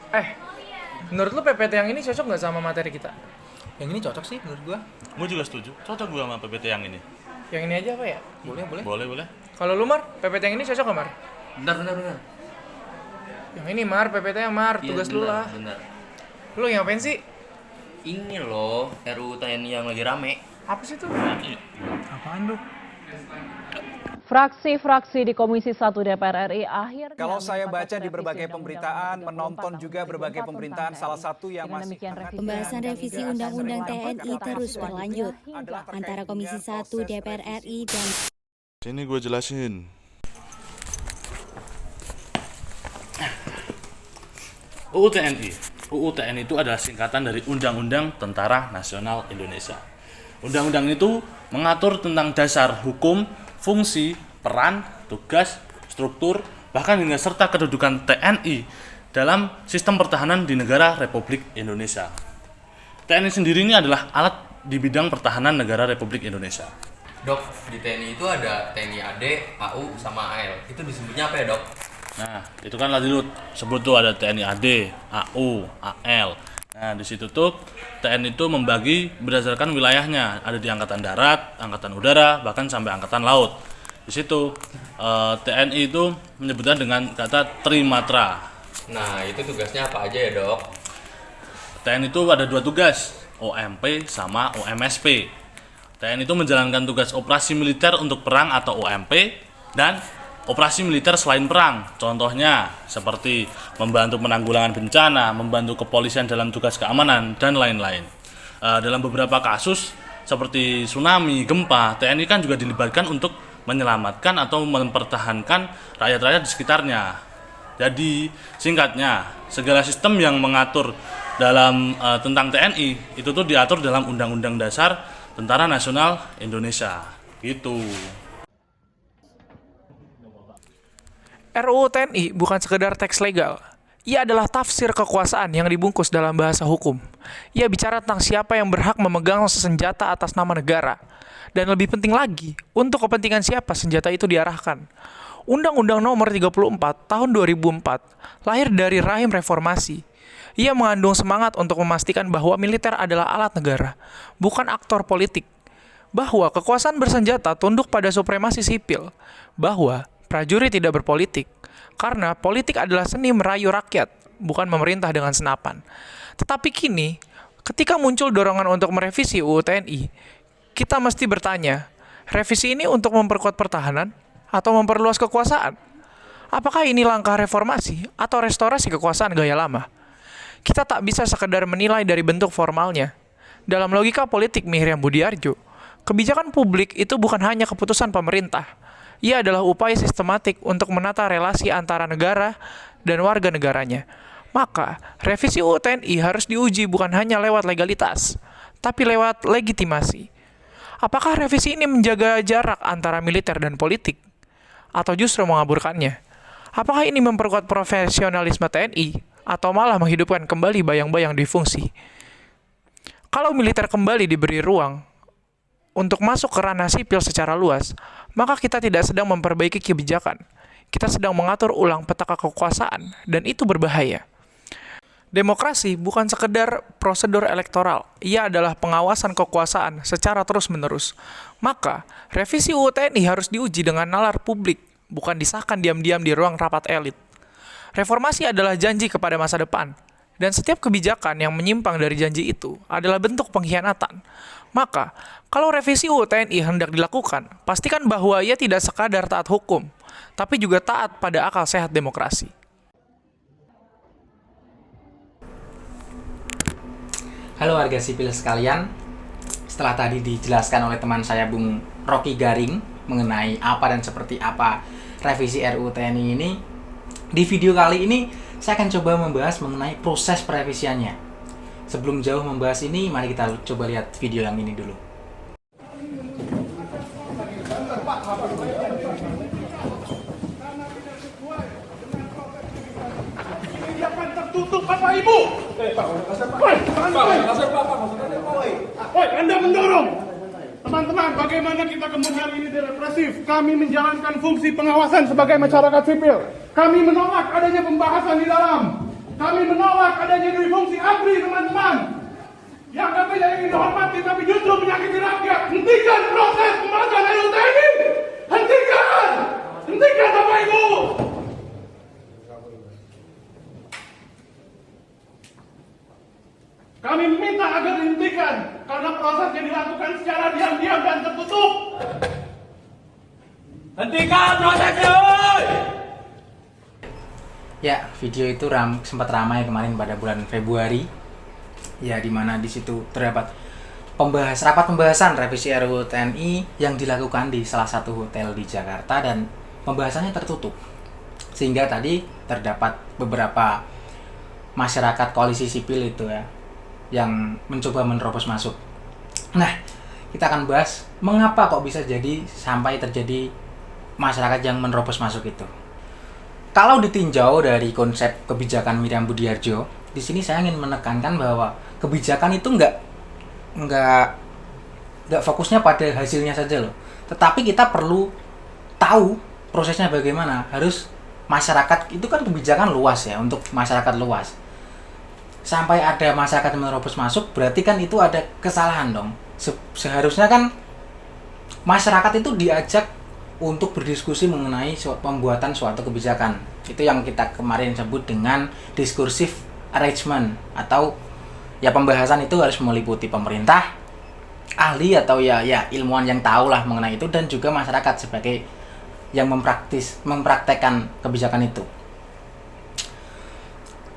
Eh, menurut lu PPT yang ini cocok nggak sama materi kita? Yang ini cocok sih menurut gua. Gue juga setuju. Cocok gue sama PPT yang ini. Yang ini aja apa ya? Boleh, boleh. Boleh. Kalau lu Mar, PPT yang ini cocok nggak Mar? Bentar. Yang ini Mar, PPT yang Mar, Iya, tugas lu lah. Bener. Lu ngapain sih? Ini loh RUU TNI yang lagi rame. Apa sih tuh? Apaan tuh? Fraksi-fraksi di Komisi 1 DPR RI akhirnya Kalau saya menyepakati baca di revisi berbagai Undang-Undang pemberitaan, 34 menonton tahun juga berbagai 2004 pemberitaan, tentang salah TNI. satu yang Dengan masih demikian, revisi Pembahasan revisi Undang-Undang TNI terus berlanjut antara Komisi 1 DPR RI dan Sini gue jelasin. UU TNI. UU TNI itu adalah singkatan dari Undang-Undang Tentara Nasional Indonesia. Undang-undang itu mengatur tentang dasar hukum, fungsi, peran, tugas, struktur, bahkan hingga serta kedudukan TNI dalam sistem pertahanan di negara Republik Indonesia. TNI sendiri ini adalah alat di bidang pertahanan negara Republik Indonesia. Dok, di TNI itu ada TNI AD, AU, sama AL. Itu disebutnya apa ya dok? Nah, itu kan tadi lu sebut tuh ada TNI AD, AU, AL. Nah, di situ tuh TNI itu membagi berdasarkan wilayahnya. Ada di Angkatan Darat, Angkatan Udara, bahkan sampai Angkatan Laut. Di situ TNI itu menyebutnya dengan kata Trimatra. Nah, itu tugasnya apa aja ya dok? TNI itu ada dua tugas, OMP sama OMSP. TNI itu menjalankan tugas operasi militer untuk perang atau OMP dan operasi militer selain perang, contohnya seperti membantu penanggulangan bencana, membantu kepolisian dalam tugas keamanan, dan lain-lain. Dalam beberapa kasus seperti tsunami, gempa, TNI kan juga dilibatkan untuk menyelamatkan atau mempertahankan rakyat-rakyat di sekitarnya. Jadi singkatnya, segala sistem yang mengatur dalam tentang TNI itu tuh diatur dalam Undang-Undang Dasar Tentara Nasional Indonesia. Gitu. RUU TNI bukan sekedar teks legal. Ia adalah tafsir kekuasaan yang dibungkus dalam bahasa hukum. Ia bicara tentang siapa yang berhak memegang senjata atas nama negara. Dan lebih penting lagi, untuk kepentingan siapa senjata itu diarahkan. Undang-Undang Nomor 34 Tahun 2004 lahir dari rahim reformasi. Ia mengandung semangat untuk memastikan bahwa militer adalah alat negara, bukan aktor politik. Bahwa kekuasaan bersenjata tunduk pada supremasi sipil. Bahwa prajurit tidak berpolitik, karena politik adalah seni merayu rakyat, bukan memerintah dengan senapan. Tetapi kini, ketika muncul dorongan untuk merevisi UU TNI, kita mesti bertanya, revisi ini untuk memperkuat pertahanan atau memperluas kekuasaan? Apakah ini langkah reformasi atau restorasi kekuasaan gaya lama? Kita tak bisa sekedar menilai dari bentuk formalnya. Dalam logika politik Mihriam Budiarjo, kebijakan publik itu bukan hanya keputusan pemerintah. Ia adalah upaya sistematik untuk menata relasi antara negara dan warga negaranya. Maka, revisi UU TNI harus diuji bukan hanya lewat legalitas, tapi lewat legitimasi. Apakah revisi ini menjaga jarak antara militer dan politik? Atau justru mengaburkannya? Apakah ini memperkuat profesionalisme TNI? Atau malah menghidupkan kembali bayang-bayang difungsi? Kalau militer kembali diberi ruang untuk masuk ke ranah sipil secara luas, maka kita tidak sedang memperbaiki kebijakan. Kita sedang mengatur ulang petaka kekuasaan, dan itu berbahaya. Demokrasi bukan sekedar prosedur elektoral, ia adalah pengawasan kekuasaan secara terus-menerus. Maka, revisi UU TNI harus diuji dengan nalar publik, bukan disahkan diam-diam di ruang rapat elit. Reformasi adalah janji kepada masa depan, dan setiap kebijakan yang menyimpang dari janji itu adalah bentuk pengkhianatan. Maka, kalau revisi UU TNI hendak dilakukan, pastikan bahwa ia tidak sekadar taat hukum, tapi juga taat pada akal sehat demokrasi. Halo warga sipil sekalian, setelah tadi dijelaskan oleh teman saya Bung Rocky Garing mengenai apa dan seperti apa revisi RUU TNI ini, di video kali ini saya akan coba membahas mengenai proses perevisiannya. Sebelum jauh membahas ini, mari kita coba lihat video yang ini dulu. Jangan tertutup Bapak Ibu. Woi, Anda mendorong. Teman-teman, bagaimana kita kemudian ini direpresif? Kami menjalankan fungsi pengawasan sebagai masyarakat sipil. Kami menolak adanya pembahasan di dalam. Kami menolak adanya dui fungsi ABRI, teman-teman. Yang katanya ingin dihormati tapi justru menyakiti rakyat. Hentikan proses pembahasan RUU TNI. Hentikan! Hentikan Bapak Ibu! Kami meminta agar dihentikan karena prosesnya dilakukan secara diam-diam dan tertutup. Hentikan prosesnya! Ya, video itu sempat ramai kemarin pada bulan Februari. Ya, di mana di situ terdapat rapat pembahasan revisi RUU TNI yang dilakukan di salah satu hotel di Jakarta dan pembahasannya tertutup. Sehingga tadi terdapat beberapa masyarakat koalisi sipil itu ya yang mencoba menerobos masuk. Nah, kita akan bahas mengapa kok bisa jadi sampai terjadi masyarakat yang menerobos masuk itu. Kalau ditinjau dari konsep kebijakan Miriam Budiarjo, di sini saya ingin menekankan bahwa kebijakan itu nggak fokusnya pada hasilnya saja loh. Tetapi kita perlu tahu prosesnya bagaimana. Harus masyarakat itu kan kebijakan luas ya, untuk masyarakat luas. Sampai ada masyarakat yang menerobos masuk, berarti kan itu ada kesalahan dong. Seharusnya kan masyarakat itu diajak untuk berdiskusi mengenai pembuatan suatu kebijakan. Itu yang kita kemarin sebut dengan diskursive arrangement, atau ya pembahasan itu harus meliputi pemerintah, ahli atau ya ilmuwan yang tahu lah mengenai itu, dan juga masyarakat sebagai yang mempraktekkan kebijakan itu.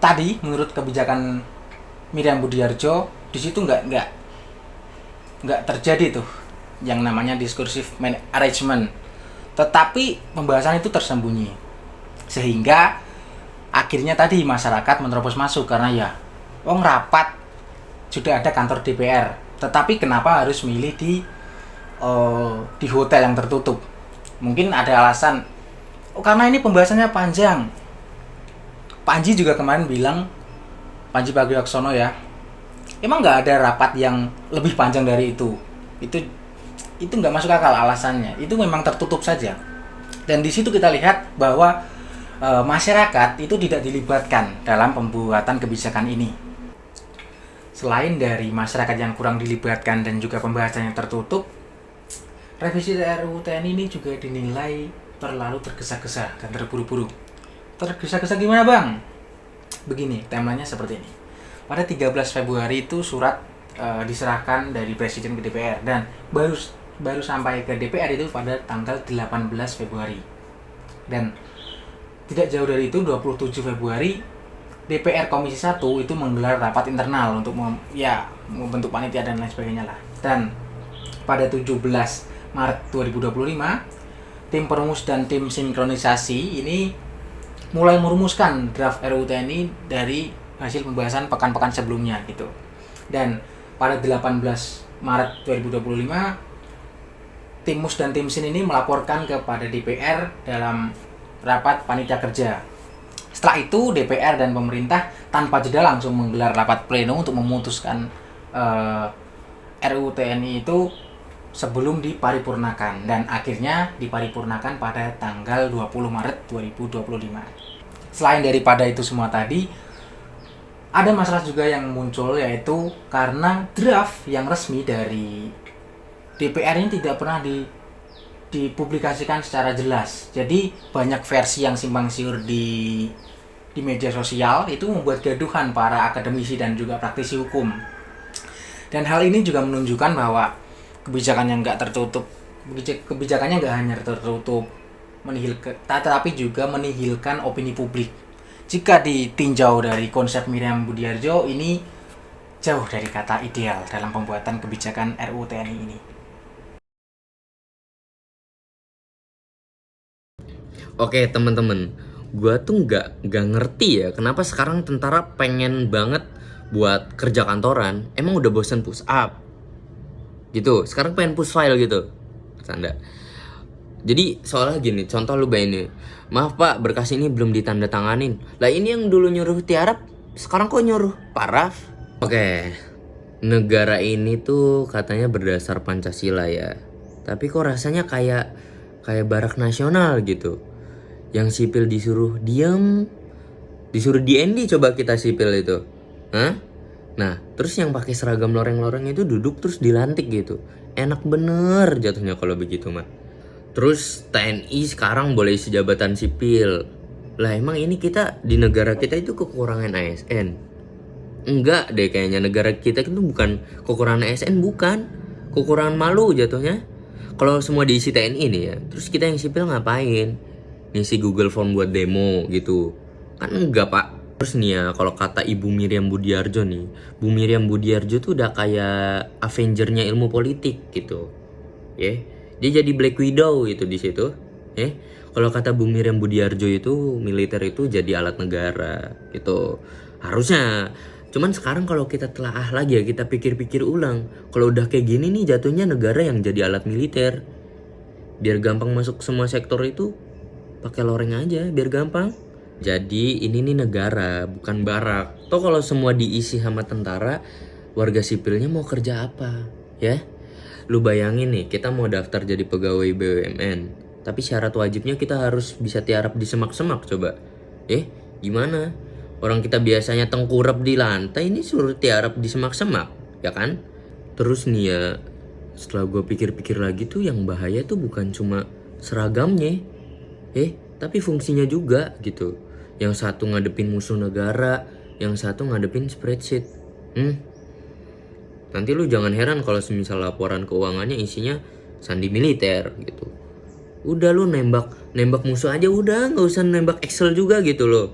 Tadi menurut kebijakan Miriam Budiarjo di situ nggak terjadi tuh yang namanya diskursive arrangement, tetapi pembahasan itu tersembunyi sehingga akhirnya tadi masyarakat menerobos masuk karena ya rapat sudah ada kantor DPR, tetapi kenapa harus milih di hotel yang tertutup? Mungkin ada alasan, karena ini pembahasannya panjang. Panji juga kemarin bilang, Panji Pragiwaksono ya, emang nggak ada rapat yang lebih panjang dari itu. Itu nggak masuk akal alasannya. Itu memang tertutup saja. Dan di situ kita lihat bahwa masyarakat itu tidak dilibatkan dalam pembuatan kebijakan ini. Selain dari masyarakat yang kurang dilibatkan dan juga pembahasannya tertutup, revisi RUU TNI ini juga dinilai terlalu tergesa-gesa dan terburu-buru. Tergesa-gesa gimana bang? Begini, temanya seperti ini. Pada 13 Februari itu surat diserahkan dari Presiden ke DPR, dan baru sampai ke DPR itu pada tanggal 18 Februari. Dan tidak jauh dari itu, 27 Februari DPR Komisi 1 itu menggelar rapat internal untuk membentuk panitia dan lain sebagainya lah. Dan pada 17 Maret 2025, tim perumus dan tim sinkronisasi ini mulai merumuskan draft RUU TNI dari hasil pembahasan pekan-pekan sebelumnya gitu. Dan pada 18 Maret 2025, tim MUS dan tim SIN ini melaporkan kepada DPR dalam rapat panitia kerja. Setelah itu DPR dan pemerintah tanpa jeda langsung menggelar rapat pleno untuk memutuskan RUU TNI itu sebelum diparipurnakan, dan akhirnya diparipurnakan pada tanggal 20 Maret 2025. Selain daripada itu semua tadi, ada masalah juga yang muncul, yaitu karena draft yang resmi dari DPR ini tidak pernah dipublikasikan secara jelas. Jadi banyak versi yang simpang siur di media sosial, itu membuat gaduhan para akademisi dan juga praktisi hukum. Dan hal ini juga menunjukkan bahwa kebijakannya nggak hanya tertutup, tetapi juga menihilkan opini publik. Jika ditinjau dari konsep Miriam Budiarjo, ini jauh dari kata ideal dalam pembuatan kebijakan RUU TNI ini. Oke teman-teman, gua tuh nggak ngerti ya kenapa sekarang tentara pengen banget buat kerja kantoran. Emang udah bosan push up gitu, sekarang pengen push file gitu, canda. Jadi soalnya gini, contoh lu bayangin, maaf pak, berkas ini belum ditandatanganin. Lah ini yang dulu nyuruh Tiarap, sekarang kok nyuruh Paraf? Oke, negara ini tuh katanya berdasar Pancasila ya, tapi kok rasanya kayak barak nasional gitu. Yang sipil disuruh diam, Disuruh DND coba kita sipil itu. Hah? Nah, terus yang pakai seragam loreng-loreng itu duduk terus dilantik gitu. Enak bener jatuhnya kalau begitu mah. Terus TNI sekarang boleh isi jabatan sipil. Lah emang ini kita di negara kita itu kekurangan ASN? Enggak deh kayaknya, negara kita itu bukan kekurangan ASN, bukan. Kekurangan malu jatuhnya. Kalau semua diisi TNI nih ya, terus kita yang sipil ngapain? Ngisi Google Form buat demo gitu. Kan enggak pak. Terus nih ya, kalau kata Ibu Miriam Budiarjo nih, Bu Miriam Budiarjo tuh udah kayak Avengernya ilmu politik gitu. Ya, dia jadi Black Widow gitu di situ. Ya, kalau kata Bu Miriam Budiarjo itu militer itu jadi alat negara gitu. Harusnya. Cuman sekarang kalau kita telaah lagi ya, kita pikir-pikir ulang. Kalau udah kayak gini nih jatuhnya negara yang jadi alat militer. Biar gampang masuk semua sektor itu, pakai loreng aja biar gampang. Jadi ini nih negara, bukan barak. Toh kalau semua diisi sama tentara, warga sipilnya mau kerja apa? Ya? Lu bayangin nih, kita mau daftar jadi pegawai BUMN. Tapi syarat wajibnya kita harus bisa tiarap di semak-semak coba. Gimana? Orang kita biasanya tengkurap di lantai, ini suruh tiarap di semak-semak, ya kan? Terus nih ya, setelah gue pikir-pikir lagi tuh yang bahaya tuh bukan cuma seragamnya, tapi fungsinya juga gitu. Yang satu ngadepin musuh negara, yang satu ngadepin spreadsheet. Nanti lu jangan heran kalau semisal laporan keuangannya isinya sandi militer gitu. Udah lu nembak musuh aja udah, nggak usah nembak Excel juga gitu loh.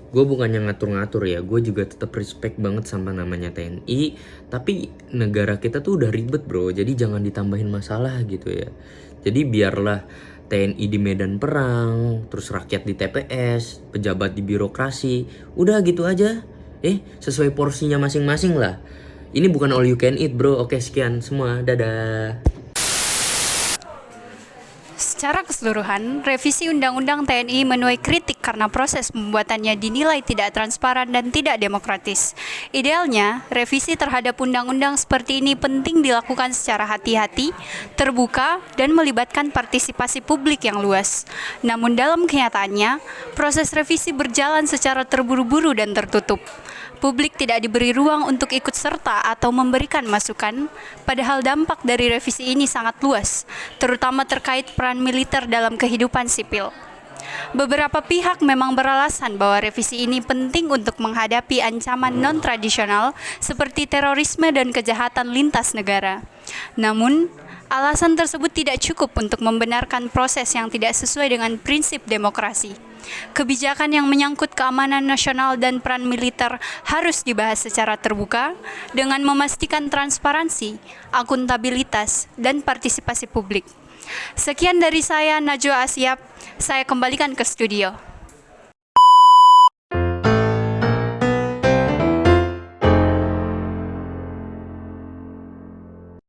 Gue bukannya ngatur-ngatur ya, gue juga tetap respect banget sama namanya TNI. Tapi negara kita tuh udah ribet bro, jadi jangan ditambahin masalah gitu ya. Jadi biarlah TNI di medan perang, terus rakyat di TPS, pejabat di birokrasi. Udah gitu aja, sesuai porsinya masing-masing lah. Ini bukan all you can eat bro. Oke sekian semua, dadah. Secara keseluruhan, revisi Undang-Undang TNI menuai kritik karena proses pembuatannya dinilai tidak transparan dan tidak demokratis. Idealnya, revisi terhadap undang-undang seperti ini penting dilakukan secara hati-hati, terbuka, dan melibatkan partisipasi publik yang luas. Namun dalam kenyataannya, proses revisi berjalan secara terburu-buru dan tertutup. Publik tidak diberi ruang untuk ikut serta atau memberikan masukan, padahal dampak dari revisi ini sangat luas, terutama terkait peran militer dalam kehidupan sipil. Beberapa pihak memang beralasan bahwa revisi ini penting untuk menghadapi ancaman non-tradisional seperti terorisme dan kejahatan lintas negara. Namun, alasan tersebut tidak cukup untuk membenarkan proses yang tidak sesuai dengan prinsip demokrasi. Kebijakan yang menyangkut keamanan nasional dan peran militer harus dibahas secara terbuka dengan memastikan transparansi, akuntabilitas, dan partisipasi publik. Sekian dari saya, Najwa Asyap. Saya kembalikan ke studio.